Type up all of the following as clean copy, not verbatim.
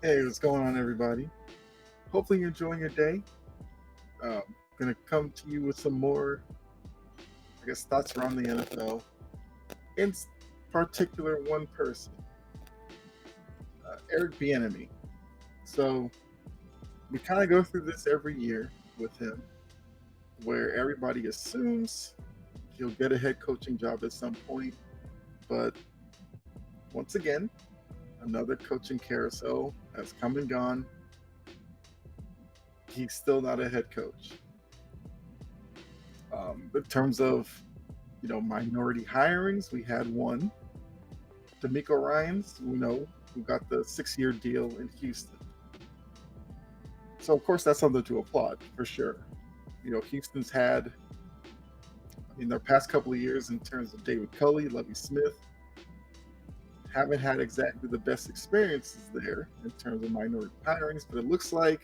Hey, what's going on, everybody? Hopefully, you're enjoying your day. Gonna come to you with some more, thoughts around the NFL. In particular, one person, Eric Bieniemy. So we kind of go through this every year with him, where everybody assumes he'll get a head coaching job at some point. But once again, another coaching carousel has come and gone. He's still not a head coach. In terms of minority hirings, we had one, D'Amico Ryans, who got the 6-year deal in Houston. So of course that's something to applaud for sure. Houston's had, their past couple of years in terms of David Culley, Lovie Smith, haven't had exactly the best experiences there in terms of minority hirings, but it looks like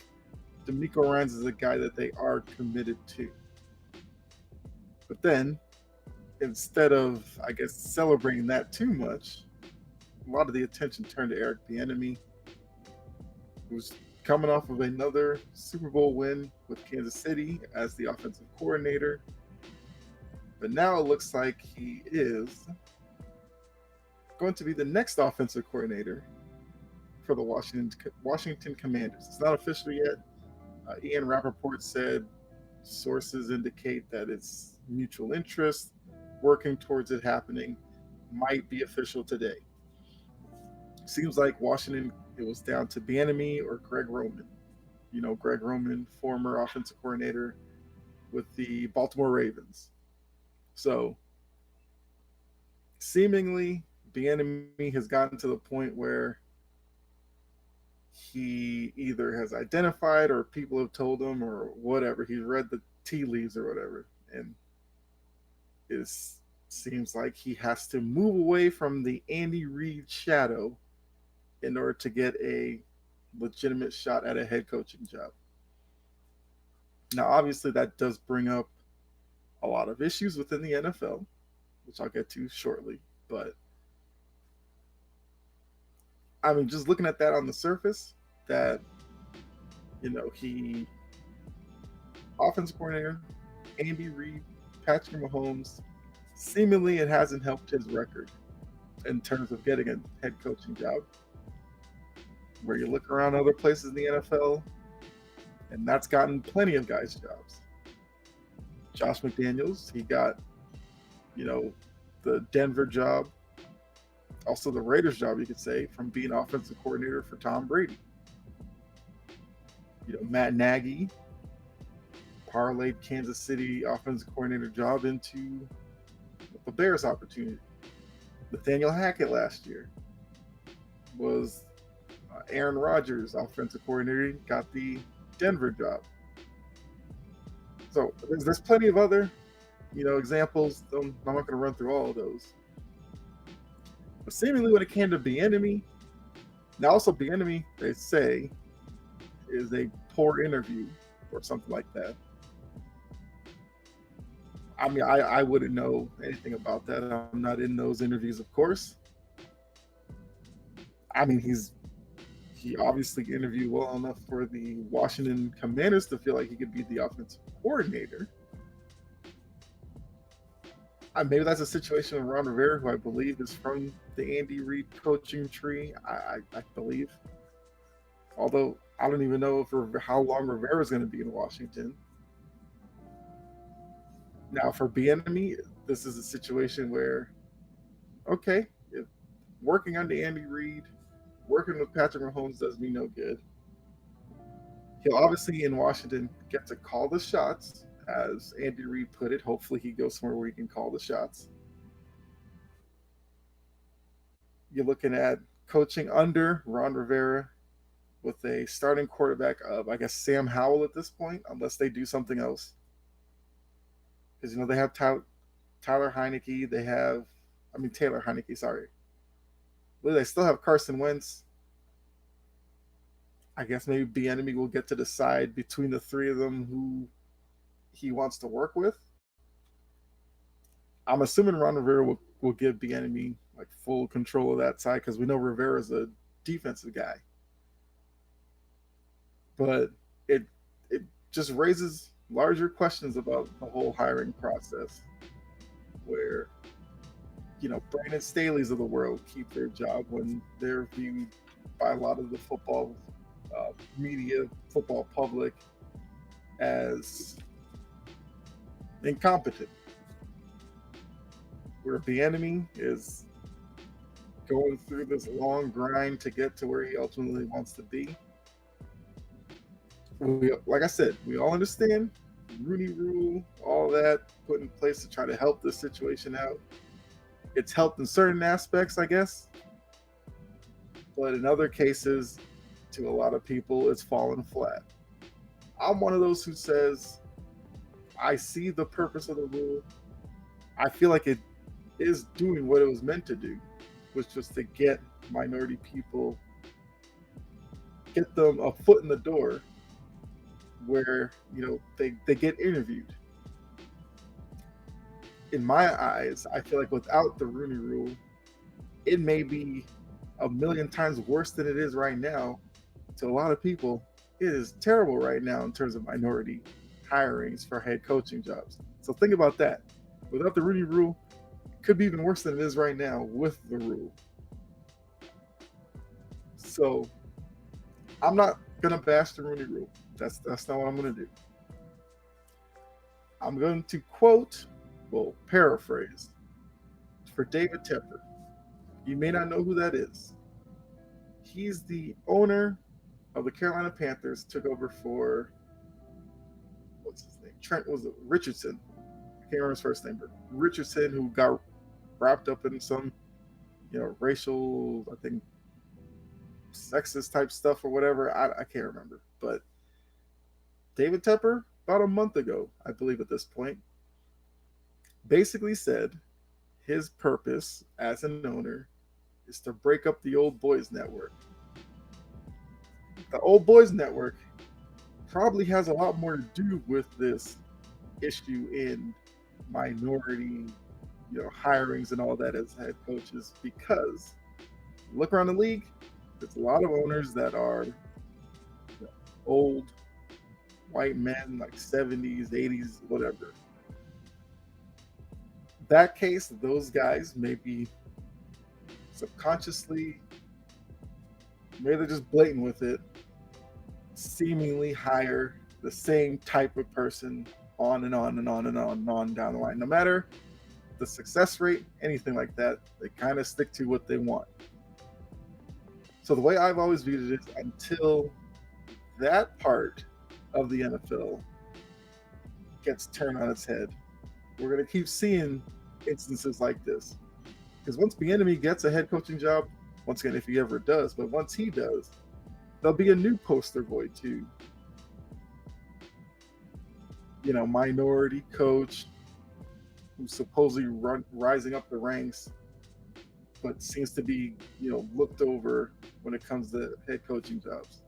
D'Amico Ryans is a guy that they are committed to. But then, instead of, celebrating that too much, a lot of the attention turned to Eric Bieniemy, who's coming off of another Super Bowl win with Kansas City as the offensive coordinator. But now it looks like he is going to be the next offensive coordinator for the Washington Commanders. It's not official yet. Ian Rappaport said sources indicate that it's mutual interest, working towards it happening, might be official today. Seems like Washington, it was down to Bieniemy or Greg Roman. Greg Roman, former offensive coordinator with the Baltimore Ravens. So, seemingly, Bieniemy has gotten to the point where he either has identified or people have told him or whatever. He's read the tea leaves or whatever. And it seems like he has to move away from the Andy Reid shadow in order to get a legitimate shot at a head coaching job. Now, obviously, that does bring up a lot of issues within the NFL, which I'll get to shortly. But just looking at that on the surface, that he offensive coordinator, Andy Reid, Patrick Mahomes, seemingly it hasn't helped his record in terms of getting a head coaching job. Where you look around other places in the NFL, and that's gotten plenty of guys jobs. Josh McDaniels, he got, the Denver job, also the Raiders job, you could say, from being offensive coordinator for Tom Brady. Matt Nagy parlayed Kansas City offensive coordinator job into the Bears opportunity. Nathaniel Hackett last year was Aaron Rodgers, offensive coordinator, got the Denver job. So there's plenty of other, examples. I'm not going to run through all of those. But seemingly when it came to Bieniemy, now also Bieniemy, they say, is a poor interview or something like that. I wouldn't know anything about that. I'm not in those interviews, of course. He obviously interviewed well enough for the Washington Commanders to feel like he could be the offensive coordinator. Maybe that's a situation with Ron Rivera, who I believe is from the Andy Reid coaching tree. I believe. Although I don't even know how long Rivera is going to be in Washington. Now, for Bieniemy, this is a situation where, okay, if working under Andy Reid, working with Patrick Mahomes does me no good. He'll obviously in Washington get to call the shots, as Andy Reid put it. Hopefully, he goes somewhere where he can call the shots. You're looking at coaching under Ron Rivera with a starting quarterback of, Sam Howell at this point, unless they do something else. Because, they have Tyler Heineke. Taylor Heineke, sorry. But they still have Carson Wentz. I guess maybe Bieniemy will get to decide between the three of them who he wants to work with. I'm assuming Ron Rivera will give Bieniemy like full control of that side because we know Rivera's a defensive guy. but it it just raises larger questions about the whole hiring process, where Brandon Staley's of the world keep their job when they're viewed by a lot of the football media, football public, as incompetent. Where Bieniemy is going through this long grind to get to where he ultimately wants to be. Like I said, we all understand Rooney Rule, all that put in place to try to help this situation out. It's helped in certain aspects, I guess, but in other cases, to a lot of people, it's fallen flat. I'm one of those who says I see the purpose of the rule. I feel like it is doing what it was meant to do, which was to get minority people, get them a foot in the door where they get interviewed. In my eyes, I feel like without the Rooney Rule, it may be a million times worse than it is right now. To a lot of people, it is terrible right now in terms of minority hirings for head coaching jobs. So think about that. Without the Rooney Rule, it could be even worse than it is right now with the rule. So I'm not gonna bash the Rooney Rule. That's not what I'm gonna do. I'm going to quote, well, paraphrase, for David Tepper. You may not know who that is. He's the owner of the Carolina Panthers, took over for, what's his name? Trent, was it Richardson? I can't remember his first name, but Richardson, who got wrapped up in some, racial, I think, sexist type stuff or whatever. I can't remember. But David Tepper, about a month ago, I believe at this point, basically said his purpose as an owner is to break up the old boys network. The old boys network probably has a lot more to do with this issue in minority, hirings and all that as head coaches, because look around the league, there's a lot of owners that are old white men, like 70s, 80s, whatever. That case, those guys may be subconsciously, maybe they're just blatant with it, seemingly hire the same type of person on and on and on and on and on down the line. No matter the success rate, anything like that, they kind of stick to what they want. So the way I've always viewed it is, until that part of the NFL gets turned on its head, we're going to keep seeing instances like this. Because once Bieniemy gets a head coaching job, once again, if he ever does, but once he does, there'll be a new poster boy too. Minority coach who's supposedly rising up the ranks, but seems to be, looked over when it comes to head coaching jobs.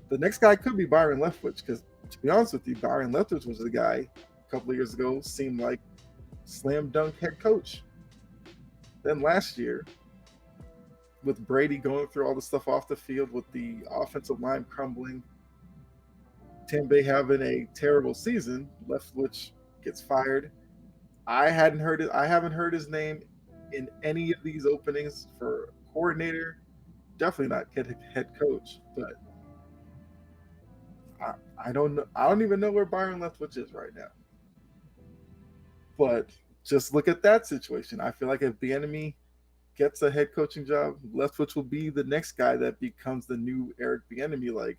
The next guy could be Byron Leftwich, because to be honest with you, Byron Leftwich was the guy a couple of years ago seemed like slam dunk head coach. Then last year, with Brady going through all the stuff off the field, with the offensive line crumbling, Tampa Bay having a terrible season, Leftwich gets fired. I haven't heard his name in any of these openings for coordinator. Definitely not head coach, but I don't know. I don't even know where Byron Leftwich is right now. But just look at that situation. I feel like if Bieniemy gets a head coaching job, Leftwich will be the next guy that becomes the new Eric Bieniemy. Like,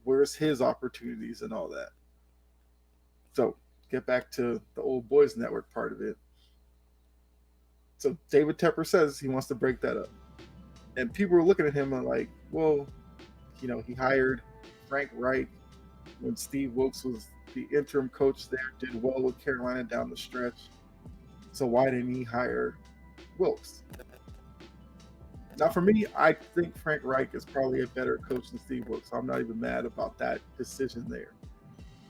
where's his opportunities and all that. So get back to the old boys network part of it. So David Tepper says he wants to break that up, and people were looking at him and like, well, he hired Frank Reich when Steve Wilkes was the interim coach there, did well with Carolina down the stretch. So why didn't he hire Wilkes? Now, for me, I think Frank Reich is probably a better coach than Steve Wilkes. So I'm not even mad about that decision there.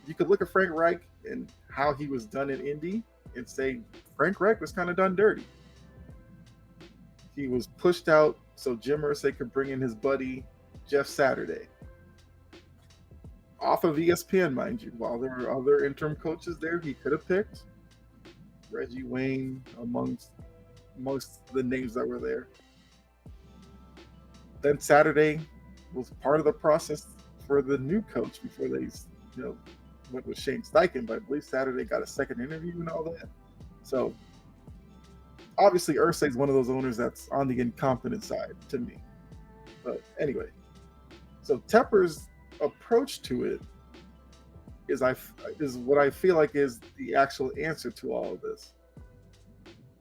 You could look at Frank Reich and how he was done in Indy and say Frank Reich was kind of done dirty. He was pushed out so Jim Irsay could bring in his buddy Jeff Saturday. off of ESPN, mind you. While there were other interim coaches there, he could have picked Reggie Wayne amongst most the names that were there. Then Saturday was part of the process for the new coach before they, went with Shane Steichen. But I believe Saturday got a second interview and all that. So obviously, Irsay is one of those owners that's on the incompetent side to me. But anyway, so Tepper's approach to it is what I feel like is the actual answer to all of this.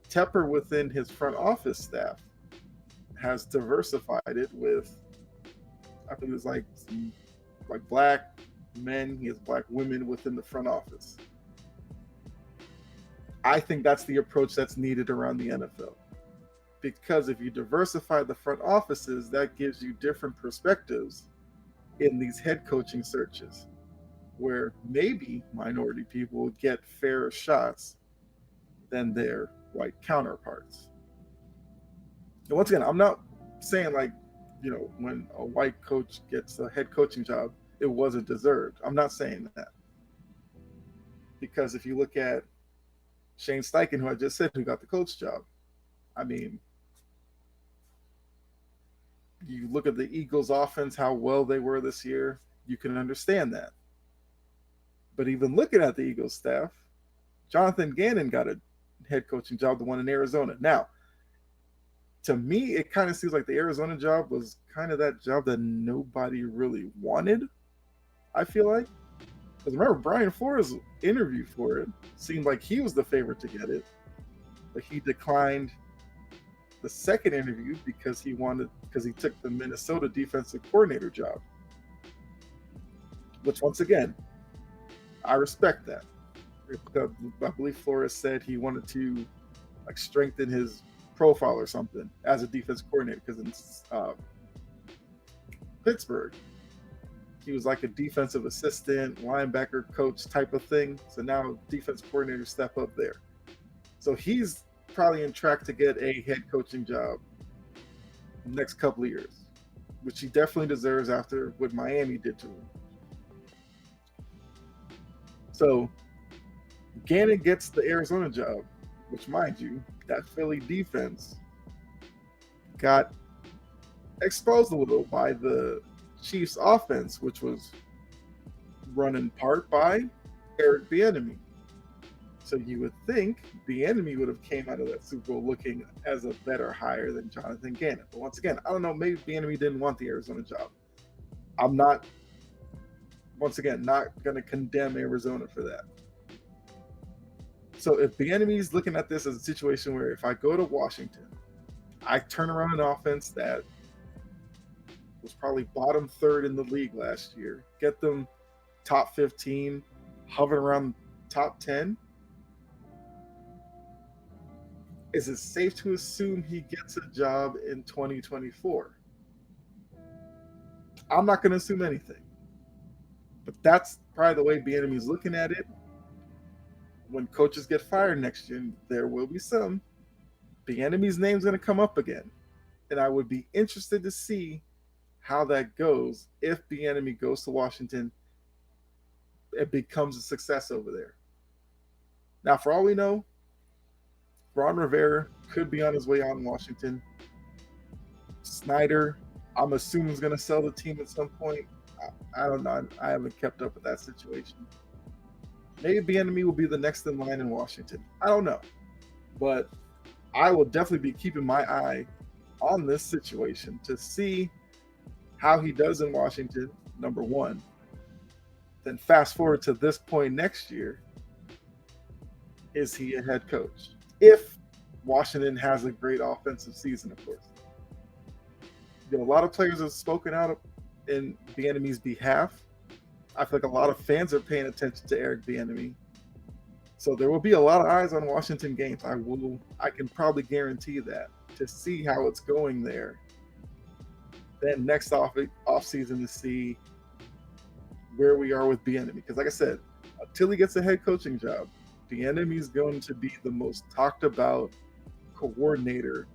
Tepper within his front office staff has diversified it with, I think it's like black men, he has black women within the front office. I think that's the approach that's needed around the NFL. Because if you diversify the front offices, that gives you different perspectives in these head coaching searches, where maybe minority people get fairer shots than their white counterparts. And once again, I'm not saying when a white coach gets a head coaching job, it wasn't deserved. I'm not saying that. Because if you look at Shane Steichen, who I just said, who got the coach job, I mean, you look at the Eagles offense, how well they were this year, you can understand that. But even looking at the Eagles staff, Jonathan Gannon got a head coaching job, the one in Arizona. Now, to me, it kind of seems like the Arizona job was kind of that job that nobody really wanted, I feel like. Because remember, Brian Flores' interview for it seemed like he was the favorite to get it, but he declined the second interview because he took the Minnesota defensive coordinator job. Which, once again, I respect that. I believe Flores said he wanted to strengthen his profile or something as a defense coordinator, because in Pittsburgh, he was like a defensive assistant, linebacker coach type of thing. So now defense coordinator step up there. So he's probably in track to get a head coaching job next couple of years, which he definitely deserves after what Miami did to him. So Gannon gets the Arizona job, which, mind you, that Philly defense got exposed a little by the Chiefs offense, which was run in part by Eric Bieniemy. So you would think Bieniemy would have came out of that Super Bowl looking as a better hire than Jonathan Gannon. But once again, I don't know, maybe Bieniemy didn't want the Arizona job. I'm not, once again, not going to condemn Arizona for that. So if Bieniemy's looking at this as a situation where if I go to Washington, I turn around an offense that was probably bottom third in the league last year, get them top 15, hovering around top 10, is it safe to assume he gets a job in 2024? I'm not going to assume anything. But that's probably the way Bieniemy's looking at it. When coaches get fired next year, there will be some, Bieniemy's name's going to come up again. And I would be interested to see how that goes if Bieniemy goes to Washington. It becomes a success over there. Now, for all we know, Ron Rivera could be on his way out in Washington. Snyder, I'm assuming, is going to sell the team at some point. I don't know. I haven't kept up with that situation. Maybe Bieniemy will be the next in line in Washington. I don't know. But I will definitely be keeping my eye on this situation to see how he does in Washington, number one. Then fast forward to this point next year. Is he a head coach? If Washington has a great offensive season, of course. A lot of players have spoken out in Bieniemy's behalf. I feel like a lot of fans are paying attention to Eric Bieniemy. So there will be a lot of eyes on Washington games. I can probably guarantee that, to see how it's going there. Then next offseason to see where we are with Bieniemy. Because like I said, until he gets a head coaching job, Bieniemy is going to be the most talked about coordinator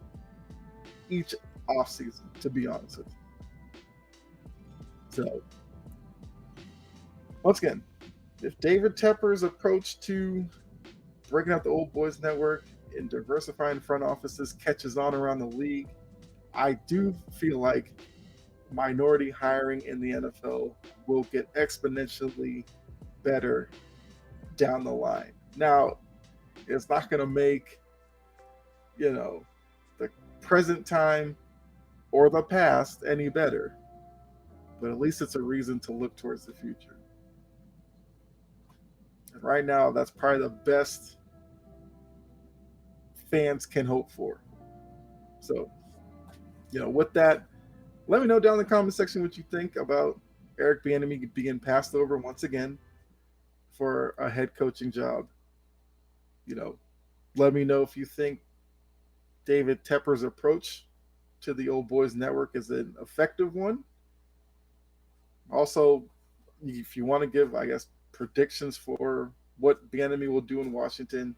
each offseason, to be honest with you. So once again, if David Tepper's approach to breaking out the old boys network and diversifying front offices catches on around the league, I do feel like minority hiring in the NFL will get exponentially better down the line. Now, it's not going to make, the present time or the past any better, but at least it's a reason to look towards the future. And right now, that's probably the best fans can hope for. So, with that, let me know down in the comment section what you think about Eric Bieniemy being passed over once again for a head coaching job. Let me know if you think David Tepper's approach to the old boys network is an effective one. Also, if you want to give, I guess, predictions for what Bieniemy will do in Washington,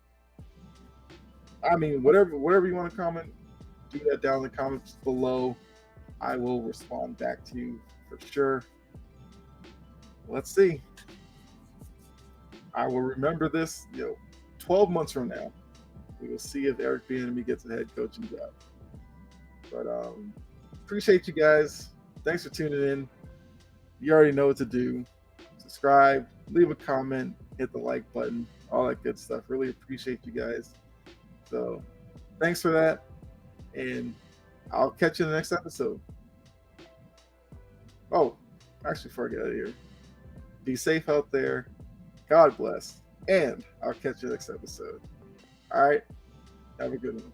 I mean, whatever you want to comment, do that down in the comments below. I will respond back to you for sure. Let's see. I will remember this, 12 months from now. We will see if Eric Bieniemy gets a head coaching job. But appreciate you guys. Thanks for tuning in. You already know what to do. Subscribe, leave a comment, hit the like button, all that good stuff. Really appreciate you guys. So thanks for that. And I'll catch you in the next episode. Oh, actually, before I get out of here, be safe out there. God bless. And I'll catch you next episode. All right. Have a good one.